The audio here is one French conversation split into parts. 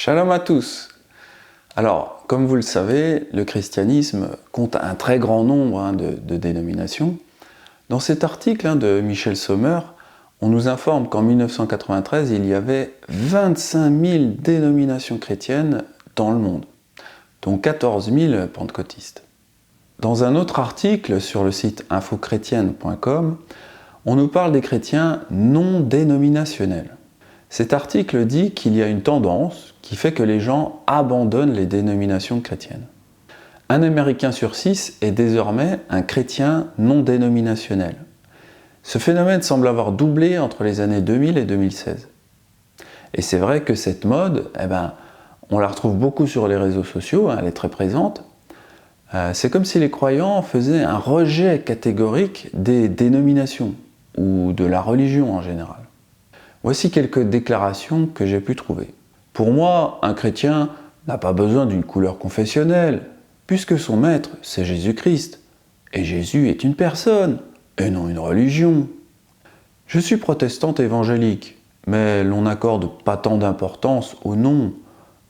Shalom à tous. Alors, comme vous le savez, le christianisme compte un très grand nombre de dénominations. Dans cet article de Michel Sommer, on nous informe qu'en 1993, il y avait 25 000 dénominations chrétiennes dans le monde, dont 14 000 pentecôtistes. Dans un autre article sur le site infochrétienne.com, on nous parle des chrétiens non dénominationnels. Cet article dit qu'il y a une tendance qui fait que les gens abandonnent les dénominations chrétiennes. Un Américain sur 6 est désormais un chrétien non dénominationnel. Ce phénomène semble avoir doublé entre les années 2000 et 2016. Et c'est vrai que cette mode, on la retrouve beaucoup sur les réseaux sociaux, elle est très présente. C'est comme si les croyants faisaient un rejet catégorique des dénominations, ou de la religion en général. Voici quelques déclarations que j'ai pu trouver. Pour moi, un chrétien n'a pas besoin d'une couleur confessionnelle, puisque son maître, c'est Jésus-Christ. Et Jésus est une personne, et non une religion. Je suis protestante évangélique, mais l'on n'accorde pas tant d'importance au nom,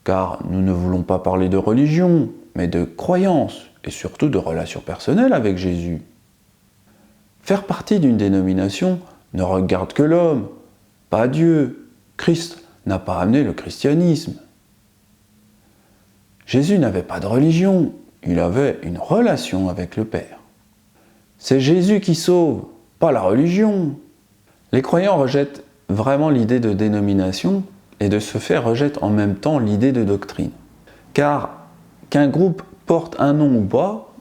car nous ne voulons pas parler de religion, mais de croyance, et surtout de relations personnelles avec Jésus. Faire partie d'une dénomination ne regarde que l'homme, pas Dieu. Christ n'a pas amené le christianisme. Jésus n'avait pas de religion, il avait une relation avec le Père. C'est Jésus qui sauve, pas la religion. Les croyants rejettent vraiment l'idée de dénomination et de ce fait rejettent en même temps l'idée de doctrine. Car qu'un groupe porte un nom ou pas,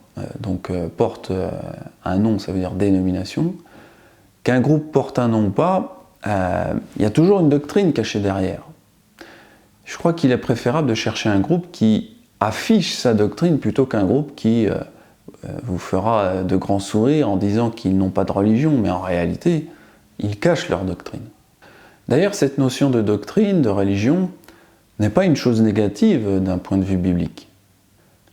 porte un nom, ça veut dire dénomination, qu'un groupe porte un nom ou pas, il y a toujours une doctrine cachée derrière. Je crois qu'il est préférable de chercher un groupe qui affiche sa doctrine plutôt qu'un groupe qui vous fera de grands sourires en disant qu'ils n'ont pas de religion, mais en réalité, ils cachent leur doctrine. D'ailleurs, cette notion de doctrine, de religion, n'est pas une chose négative d'un point de vue biblique.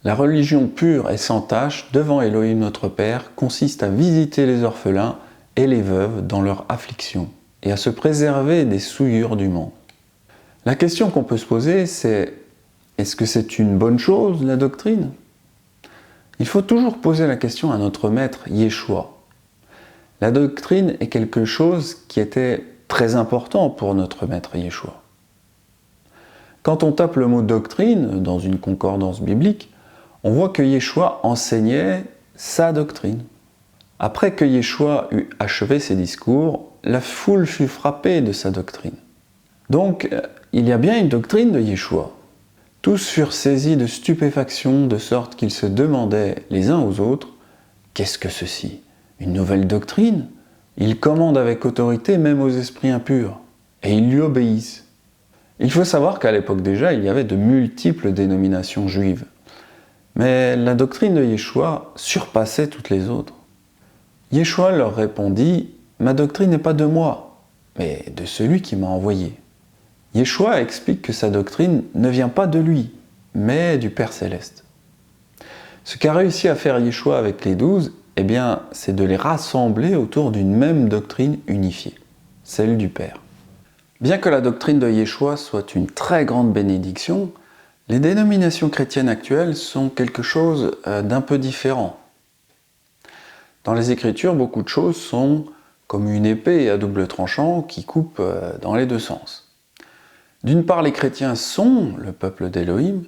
La religion pure et sans tache devant Elohim notre Père consiste à visiter les orphelins et les veuves dans leur affliction et à se préserver des souillures du monde. La question qu'on peut se poser, c'est est-ce que c'est une bonne chose, la doctrine ? Il faut toujours poser la question à notre maître Yeshua. La doctrine est quelque chose qui était très important pour notre maître Yeshua. Quand on tape le mot doctrine dans une concordance biblique, on voit que Yeshua enseignait sa doctrine. Après que Yeshua eut achevé ses discours, la foule fut frappée de sa doctrine. Donc, il y a bien une doctrine de Yeshua. Tous furent saisis de stupéfaction, de sorte qu'ils se demandaient les uns aux autres « Qu'est-ce que ceci ? Une nouvelle doctrine ? Il commande avec autorité même aux esprits impurs, et ils lui obéissent. » Il faut savoir qu'à l'époque déjà, il y avait de multiples dénominations juives. Mais la doctrine de Yeshua surpassait toutes les autres. Yeshua leur répondit « Ma doctrine n'est pas de moi, mais de celui qui m'a envoyé. » Yeshua explique que sa doctrine ne vient pas de lui, mais du Père Céleste. Ce qu'a réussi à faire Yeshua avec les 12, c'est de les rassembler autour d'une même doctrine unifiée, celle du Père. Bien que la doctrine de Yeshua soit une très grande bénédiction, les dénominations chrétiennes actuelles sont quelque chose d'un peu différent. Dans les Écritures, beaucoup de choses sont comme une épée à double tranchant qui coupe dans les deux sens. D'une part, les chrétiens sont le peuple d'Élohim,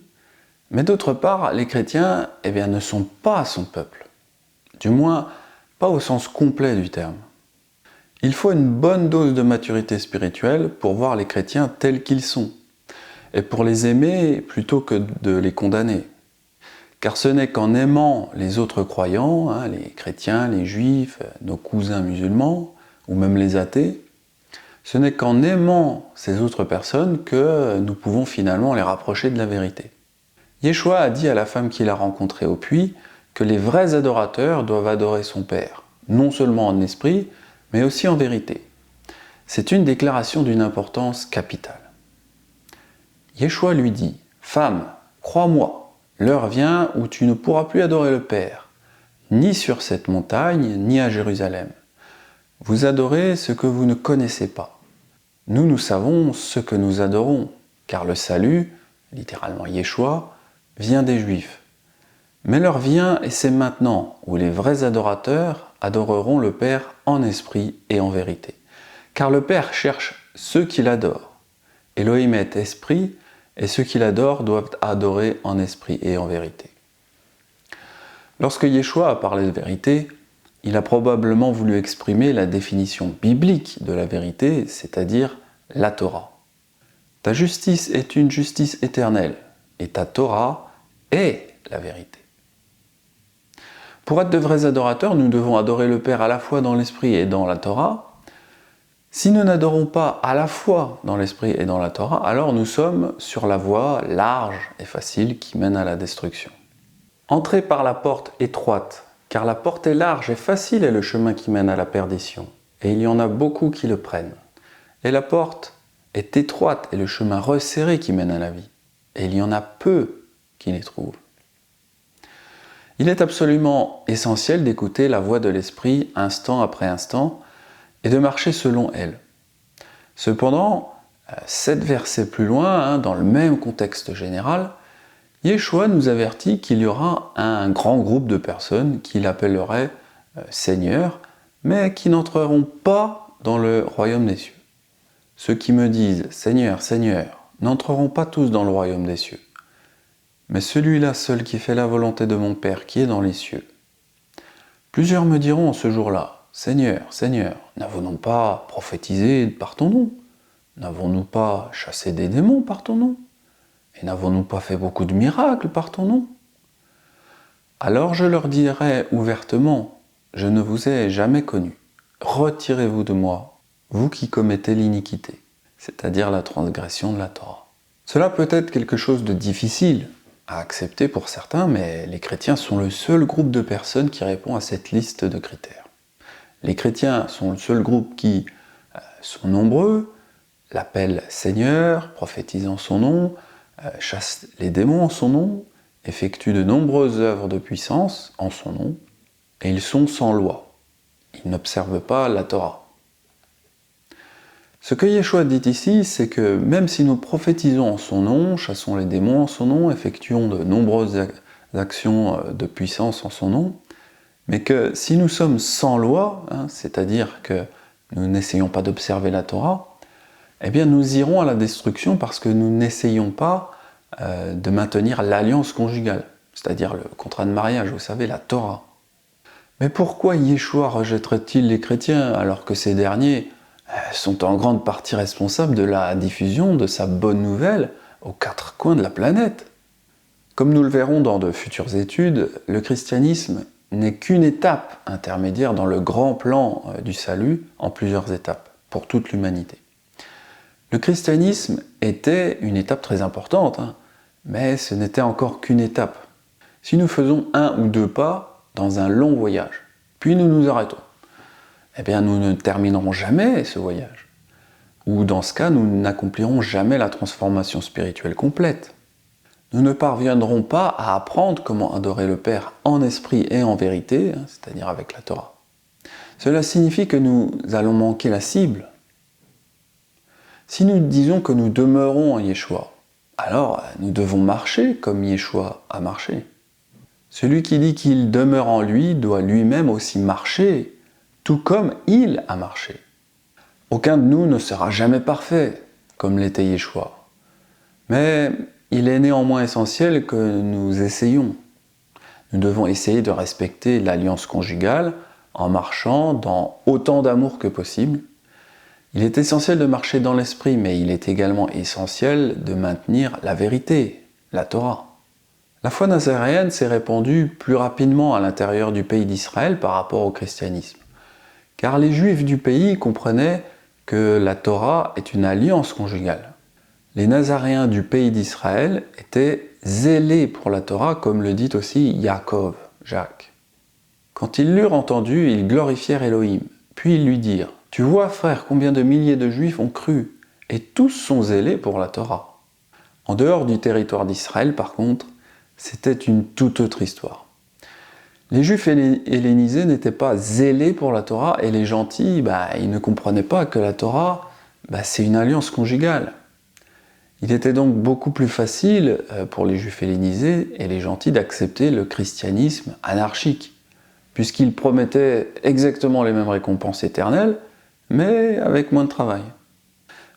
mais d'autre part, les chrétiens ne sont pas son peuple. Du moins, pas au sens complet du terme. Il faut une bonne dose de maturité spirituelle pour voir les chrétiens tels qu'ils sont, et pour les aimer plutôt que de les condamner. Car ce n'est qu'en aimant les autres croyants, les chrétiens, les juifs, nos cousins musulmans, ou même les athées, ce n'est qu'en aimant ces autres personnes que nous pouvons finalement les rapprocher de la vérité. Yeshua a dit à la femme qu'il a rencontrée au puits que les vrais adorateurs doivent adorer son Père, non seulement en esprit, mais aussi en vérité. C'est une déclaration d'une importance capitale. Yeshua lui dit « Femme, crois-moi, l'heure vient où tu ne pourras plus adorer le Père, ni sur cette montagne, ni à Jérusalem. Vous adorez ce que vous ne connaissez pas. Nous savons ce que nous adorons, car le salut littéralement Yeshua, vient des Juifs. Mais l'heure vient, et c'est maintenant, où les vrais adorateurs adoreront le Père en esprit et en vérité. Car le Père cherche ceux qui l'adorent. Elohim est esprit, et ceux qui l'adorent doivent adorer en esprit et en vérité. Lorsque Yeshua a parlé de vérité, il a probablement voulu exprimer la définition biblique de la vérité, c'est-à-dire la Torah. Ta justice est une justice éternelle, et ta Torah est la vérité. Pour être de vrais adorateurs, nous devons adorer le Père à la fois dans l'esprit et dans la Torah. Si nous n'adorons pas à la fois dans l'esprit et dans la Torah, alors nous sommes sur la voie large et facile qui mène à la destruction. Entrez par la porte étroite, car la porte est large et facile est le chemin qui mène à la perdition, et il y en a beaucoup qui le prennent. Et la porte est étroite et le chemin resserré qui mène à la vie, et il y en a peu qui les trouvent. Il est absolument essentiel d'écouter la voix de l'Esprit instant après instant et de marcher selon elle. Cependant, 7 versets plus loin, dans le même contexte général, Yeshua nous avertit qu'il y aura un grand groupe de personnes qu'il appellerait Seigneur, mais qui n'entreront pas dans le royaume des cieux. Ceux qui me disent Seigneur, Seigneur, n'entreront pas tous dans le royaume des cieux, mais celui-là seul qui fait la volonté de mon Père qui est dans les cieux. Plusieurs me diront en ce jour-là, Seigneur, Seigneur, n'avons-nous pas prophétisé par ton nom? N'avons-nous pas chassé des démons par ton nom? Et n'avons-nous pas fait beaucoup de miracles par ton nom? Alors je leur dirai ouvertement, je ne vous ai jamais connu. Retirez-vous de moi, vous qui commettez l'iniquité, c'est-à-dire la transgression de la Torah. Cela peut être quelque chose de difficile à accepter pour certains, mais les chrétiens sont le seul groupe de personnes qui répond à cette liste de critères. Les chrétiens sont le seul groupe qui sont nombreux, l'appellent Seigneur, prophétisent en son nom, chassent les démons en son nom, effectuent de nombreuses œuvres de puissance en son nom, et ils sont sans loi. Ils n'observent pas la Torah. Ce que Yeshua dit ici, c'est que même si nous prophétisons en son nom, chassons les démons en son nom, effectuons de nombreuses actions de puissance en son nom, mais que si nous sommes sans loi, c'est-à-dire que nous n'essayons pas d'observer la Torah, eh bien nous irons à la destruction parce que nous n'essayons pas de maintenir l'alliance conjugale, c'est-à-dire le contrat de mariage, vous savez, la Torah. Mais pourquoi Yeshua rejetterait-il les chrétiens alors que ces derniers sont en grande partie responsables de la diffusion de sa bonne nouvelle aux 4 coins de la planète? Comme nous le verrons dans de futures études, le christianisme n'est qu'une étape intermédiaire dans le grand plan du salut en plusieurs étapes pour toute l'humanité. Le christianisme était une étape très importante, mais ce n'était encore qu'une étape. Si nous faisons 1 ou 2 pas dans un long voyage, puis nous nous arrêtons, eh bien nous ne terminerons jamais ce voyage. Ou dans ce cas, nous n'accomplirons jamais la transformation spirituelle complète. Nous ne parviendrons pas à apprendre comment adorer le Père en esprit et en vérité, c'est-à-dire avec la Torah. Cela signifie que nous allons manquer la cible. Si nous disons que nous demeurons en Yeshua, alors nous devons marcher comme Yeshua a marché. Celui qui dit qu'il demeure en lui doit lui-même aussi marcher, tout comme il a marché. Aucun de nous ne sera jamais parfait, comme l'était Yeshua. Mais il est néanmoins essentiel que nous essayions. Nous devons essayer de respecter l'alliance conjugale en marchant dans autant d'amour que possible. Il est essentiel de marcher dans l'esprit, mais il est également essentiel de maintenir la vérité, la Torah. La foi nazaréenne s'est répandue plus rapidement à l'intérieur du pays d'Israël par rapport au christianisme. Car les Juifs du pays comprenaient que la Torah est une alliance conjugale. Les Nazaréens du pays d'Israël étaient zélés pour la Torah, comme le dit aussi Yaakov, Jacques. Quand ils l'eurent entendu, ils glorifièrent Elohim. Puis ils lui dirent, « Tu vois, frère, combien de milliers de Juifs ont cru, et tous sont zélés pour la Torah. » En dehors du territoire d'Israël, par contre, c'était une toute autre histoire. Les Juifs hellénisés n'étaient pas zélés pour la Torah, et les gentils, ils ne comprenaient pas que la Torah, c'est une alliance conjugale. Il était donc beaucoup plus facile pour les Juifs hellénisés et les gentils d'accepter le christianisme anarchique, puisqu'il promettait exactement les mêmes récompenses éternelles, mais avec moins de travail.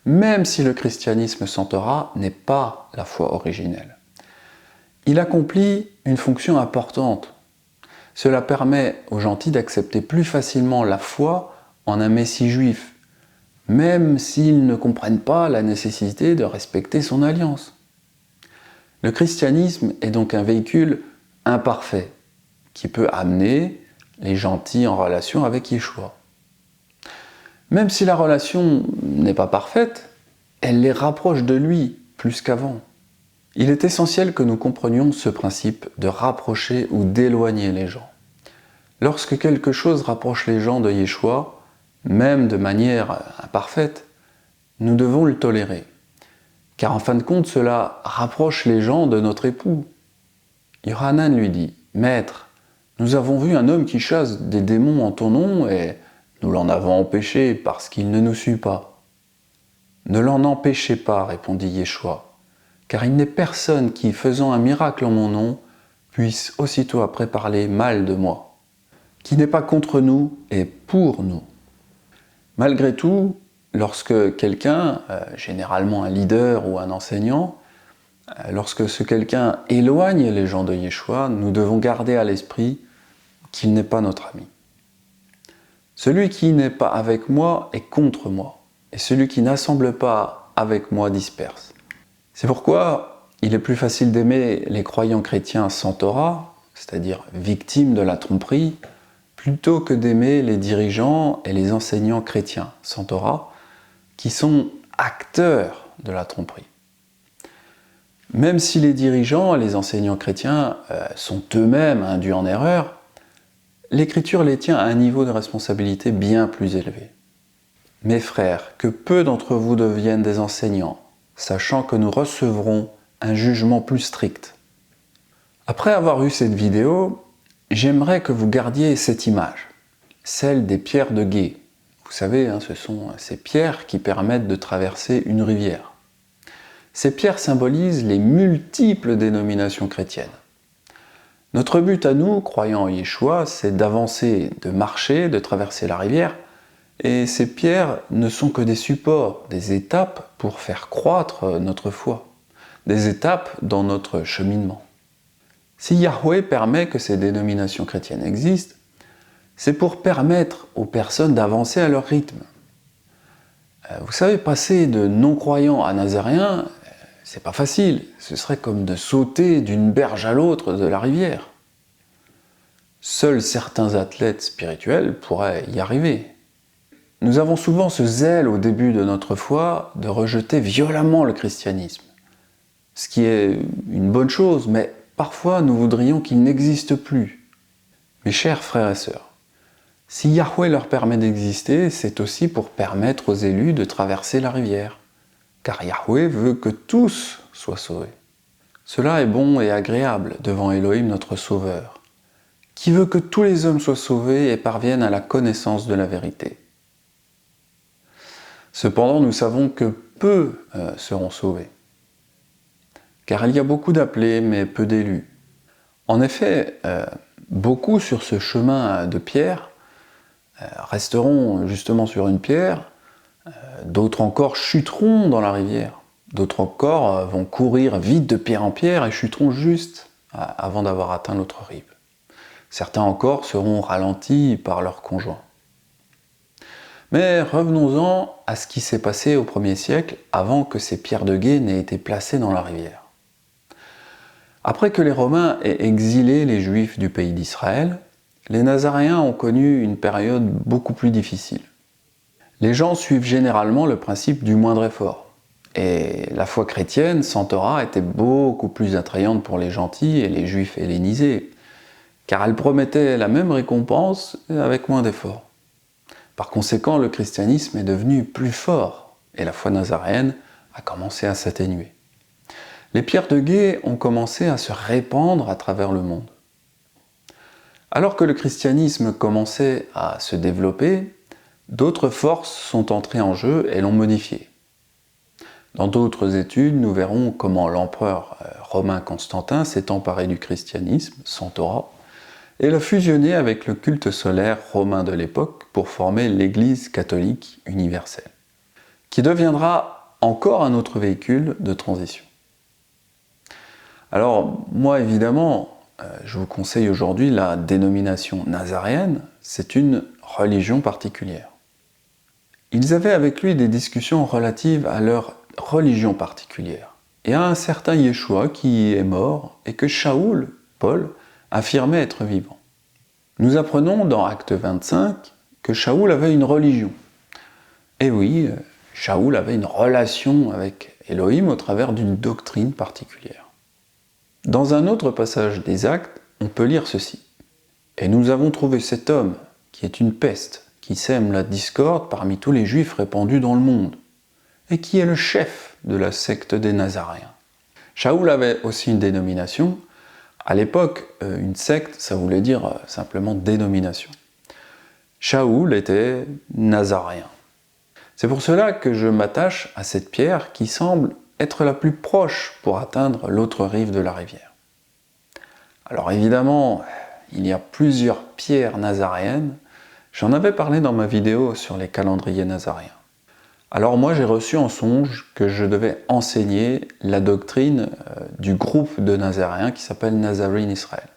Même si le christianisme sans Torah n'est pas la foi originelle. Il accomplit une fonction importante. Cela permet aux gentils d'accepter plus facilement la foi en un Messie juif, même s'ils ne comprennent pas la nécessité de respecter son alliance. Le christianisme est donc un véhicule imparfait qui peut amener les gentils en relation avec Yeshua. Même si la relation n'est pas parfaite, elle les rapproche de lui plus qu'avant. Il est essentiel que nous comprenions ce principe de rapprocher ou d'éloigner les gens. Lorsque quelque chose rapproche les gens de Yeshua, même de manière imparfaite, nous devons le tolérer. Car en fin de compte, cela rapproche les gens de notre époux. Yohanan lui dit, « Maître, nous avons vu un homme qui chasse des démons en ton nom et nous l'en avons empêché parce qu'il ne nous suit pas. » « Ne l'en empêchez pas, répondit Yeshua, car il n'est personne qui, faisant un miracle en mon nom, puisse aussitôt après parler mal de moi, qui n'est pas contre nous et pour nous. » Malgré tout, lorsque quelqu'un, généralement un leader ou un enseignant, lorsque ce quelqu'un éloigne les gens de Yeshua, nous devons garder à l'esprit qu'il n'est pas notre ami. Celui qui n'est pas avec moi est contre moi, et celui qui n'assemble pas avec moi disperse. C'est pourquoi il est plus facile d'aimer les croyants chrétiens sans Torah, c'est-à-dire victimes de la tromperie, plutôt que d'aimer les dirigeants et les enseignants chrétiens sans Torah, qui sont acteurs de la tromperie. Même si les dirigeants et les enseignants chrétiens sont eux-mêmes induits en erreur, l'Écriture les tient à un niveau de responsabilité bien plus élevé. Mes frères, que peu d'entre vous deviennent des enseignants, sachant que nous recevrons un jugement plus strict. Après avoir vu cette vidéo, j'aimerais que vous gardiez cette image, celle des pierres de gué. Vous savez, ce sont ces pierres qui permettent de traverser une rivière. Ces pierres symbolisent les multiples dénominations chrétiennes. Notre but à nous, croyants en Yeshua, c'est d'avancer, de marcher, de traverser la rivière, et ces pierres ne sont que des supports, des étapes pour faire croître notre foi, des étapes dans notre cheminement. Si Yahweh permet que ces dénominations chrétiennes existent, c'est pour permettre aux personnes d'avancer à leur rythme. Vous savez, passer de non-croyants à nazaréens, c'est pas facile, ce serait comme de sauter d'une berge à l'autre de la rivière. Seuls certains athlètes spirituels pourraient y arriver. Nous avons souvent ce zèle au début de notre foi de rejeter violemment le christianisme, ce qui est une bonne chose, mais parfois nous voudrions qu'il n'existe plus. Mes chers frères et sœurs, si Yahweh leur permet d'exister, c'est aussi pour permettre aux élus de traverser la rivière, car Yahweh veut que tous soient sauvés. Cela est bon et agréable devant Elohim notre Sauveur, qui veut que tous les hommes soient sauvés et parviennent à la connaissance de la vérité. Cependant, nous savons que peu seront sauvés, car il y a beaucoup d'appelés, mais peu d'élus. En effet, beaucoup sur ce chemin de pierre resteront justement sur une pierre, d'autres encore chuteront dans la rivière, d'autres encore vont courir vite de pierre en pierre et chuteront juste avant d'avoir atteint l'autre rive. Certains encore seront ralentis par leur conjoint. Mais revenons-en à ce qui s'est passé au 1er siècle avant que ces pierres de gué n'aient été placées dans la rivière. Après que les Romains aient exilé les Juifs du pays d'Israël, les Nazaréens ont connu une période beaucoup plus difficile. Les gens suivent généralement le principe du moindre effort. Et la foi chrétienne sans Torah était beaucoup plus attrayante pour les gentils et les Juifs hellénisés, car elle promettait la même récompense avec moins d'efforts. Par conséquent, le christianisme est devenu plus fort et la foi nazaréenne a commencé à s'atténuer. Les pierres de gué ont commencé à se répandre à travers le monde. Alors que le christianisme commençait à se développer, d'autres forces sont entrées en jeu et l'ont modifié. Dans d'autres études, nous verrons comment l'empereur romain Constantin s'est emparé du christianisme, sans Torah, et l'a fusionné avec le culte solaire romain de l'époque pour former l'Église catholique universelle, qui deviendra encore un autre véhicule de transition. Alors, moi évidemment, je vous conseille aujourd'hui la dénomination nazaréenne, c'est une religion particulière. Ils avaient avec lui des discussions relatives à leur religion particulière, et à un certain Yeshua qui est mort et que Shaoul, Paul, affirmait être vivant. Nous apprenons dans Acte 25 que Shaoul avait une religion. Et oui, Shaoul avait une relation avec Elohim au travers d'une doctrine particulière. Dans un autre passage des Actes, on peut lire ceci. « Et nous avons trouvé cet homme, qui est une peste, qui sème la discorde parmi tous les Juifs répandus dans le monde, et qui est le chef de la secte des Nazaréens. » Shaoul avait aussi une dénomination. À l'époque, une secte, ça voulait dire simplement dénomination. Shaoul était nazaréen. C'est pour cela que je m'attache à cette pierre qui semble être la plus proche pour atteindre l'autre rive de la rivière. Alors évidemment, il y a plusieurs pierres nazaréennes. J'en avais parlé dans ma vidéo sur les calendriers nazaréens. Alors moi j'ai reçu en songe que je devais enseigner la doctrine du groupe de Nazaréens qui s'appelle Nazarene Israël.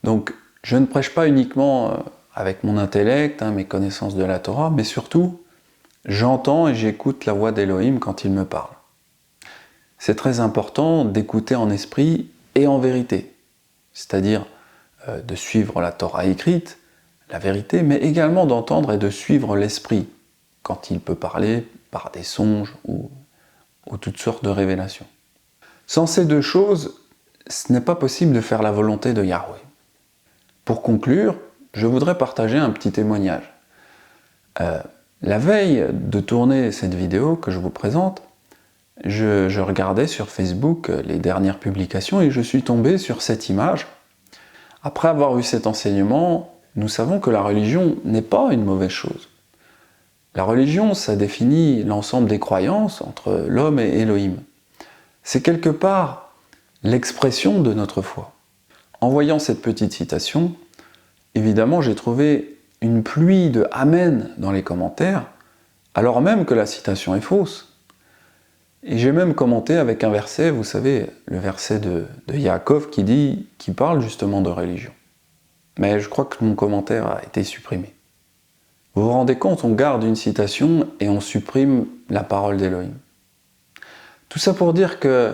Donc je ne prêche pas uniquement avec mon intellect, mes connaissances de la Torah, mais surtout j'entends et j'écoute la voix d'Elohim quand il me parle. C'est très important d'écouter en esprit et en vérité, c'est-à-dire de suivre la Torah écrite, la vérité, mais également d'entendre et de suivre l'esprit, quand il peut parler par des songes ou toutes sortes de révélations. Sans ces deux choses, ce n'est pas possible de faire la volonté de Yahweh. Pour conclure, je voudrais partager un petit témoignage. La veille de tourner cette vidéo que je vous présente, je regardais sur Facebook les dernières publications et je suis tombé sur cette image. Après avoir vu cet enseignement, nous savons que la religion n'est pas une mauvaise chose. La religion, ça définit l'ensemble des croyances entre l'homme et Elohim. C'est quelque part l'expression de notre foi. En voyant cette petite citation, évidemment j'ai trouvé une pluie de Amen dans les commentaires, alors même que la citation est fausse. Et j'ai même commenté avec un verset, vous savez, le verset de Yaakov qui parle justement de religion. Mais je crois que mon commentaire a été supprimé. Vous vous rendez compte, on garde une citation et on supprime la parole d'Elohim. Tout ça pour dire que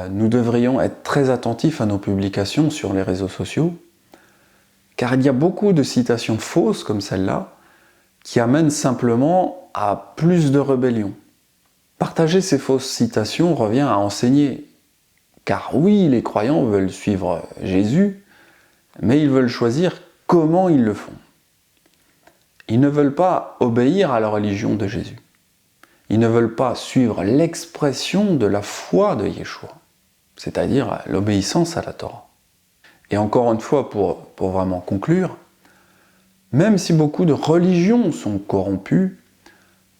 nous devrions être très attentifs à nos publications sur les réseaux sociaux, car il y a beaucoup de citations fausses comme celle-là, qui amènent simplement à plus de rébellion. Partager ces fausses citations revient à enseigner, car oui, les croyants veulent suivre Jésus, mais ils veulent choisir comment ils le font. Ils ne veulent pas obéir à la religion de Jésus. Ils ne veulent pas suivre l'expression de la foi de Yeshua, c'est-à-dire l'obéissance à la Torah. Et encore une fois, pour vraiment conclure, même si beaucoup de religions sont corrompues,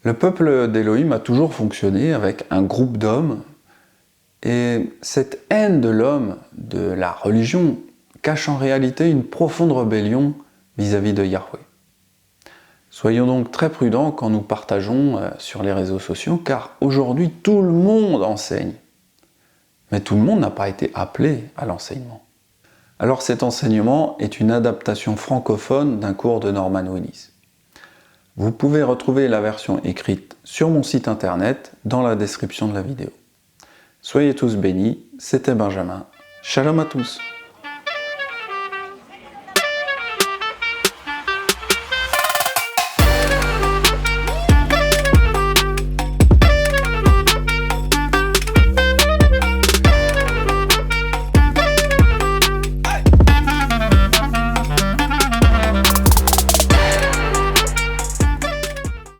le peuple d'Elohim a toujours fonctionné avec un groupe d'hommes, et cette haine de l'homme, de la religion, cache en réalité une profonde rébellion vis-à-vis de Yahweh. Soyons donc très prudents quand nous partageons sur les réseaux sociaux, car aujourd'hui tout le monde enseigne. Mais tout le monde n'a pas été appelé à l'enseignement. Alors cet enseignement est une adaptation francophone d'un cours de Norman Willis. Vous pouvez retrouver la version écrite sur mon site internet dans la description de la vidéo. Soyez tous bénis, c'était Benjamin. Shalom à tous.